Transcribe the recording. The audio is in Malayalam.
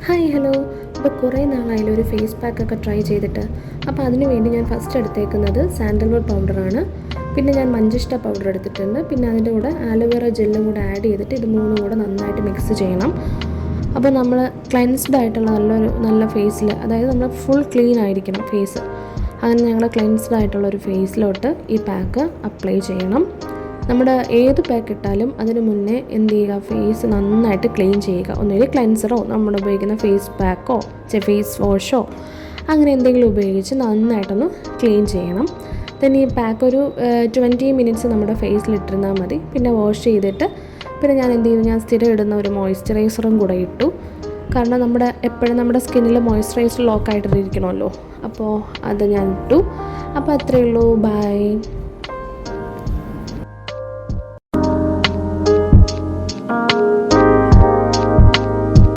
Hi hello. അപ്പോൾ കുറേ നാളായാലും ഒരു ഫേസ് പാക്കൊക്കെ ട്രൈ ചെയ്തിട്ട്. അപ്പോൾ അതിന് വേണ്ടി ഞാൻ ഫസ്റ്റ് എടുത്തേക്കുന്നത് സാൻഡൽവുഡ് പൗഡറാണ്. പിന്നെ ഞാൻ മഞ്ചിഷ്ട പൗഡർ എടുത്തിട്ടുണ്ട്. പിന്നെ അതിൻ്റെ കൂടെ ആലോവേറ ജെല്ലും കൂടെ ആഡ് ചെയ്തിട്ട് ഇത് മൂന്നും കൂടെ നന്നായിട്ട് മിക്സ് ചെയ്യണം. അപ്പോൾ നമ്മൾ ക്ലെൻസ്ഡ് ആയിട്ടുള്ള നല്ല ഫേസിൽ, അതായത് നമ്മൾ ഫുൾ ക്ലീൻ ആയിരിക്കണം ഫേസ്. അങ്ങനെ ഞങ്ങൾ ക്ലെൻസ്ഡ് ആയിട്ടുള്ളൊരു ഫേസിലോട്ട് ഈ പാക്ക് അപ്ലൈ ചെയ്യണം. നമ്മുടെ ഏത് പാക്ക് ഇട്ടാലും അതിന് മുന്നേ എന്ത് ചെയ്യുക, ഫേസ് നന്നായിട്ട് ക്ലീൻ ചെയ്യുക. ഒന്നുകിൽ ക്ലെൻസറോ നമ്മൾ ഉപയോഗിക്കുന്ന ഫേസ് പാക്കോ ഫേസ് വാഷോ അങ്ങനെ എന്തെങ്കിലും ഉപയോഗിച്ച് നന്നായിട്ടൊന്ന് ക്ലീൻ ചെയ്യണം. then ഈ പാക്ക് ഒരു 20 മിനിറ്റ്സ് നമ്മുടെ ഫേസിലിട്ടിരുന്നാൽ മതി. പിന്നെ വാഷ് ചെയ്തിട്ട് പിന്നെ ഞാൻ എന്ത് ചെയ്തു, ഞാൻ സ്ഥിരം ഇടുന്ന ഒരു മോയ്സ്ചറൈസറും കൂടെ ഇട്ടു. കാരണം എപ്പോഴും നമ്മുടെ സ്കിന്നിൽ മോയ്സ്ചറൈസർ ലോക്കായിട്ടിരിക്കണമല്ലോ. അപ്പോൾ അത് ഞാൻ ഇട്ടു. അപ്പോൾ അത്രയേ ഉള്ളൂ. ബൈ.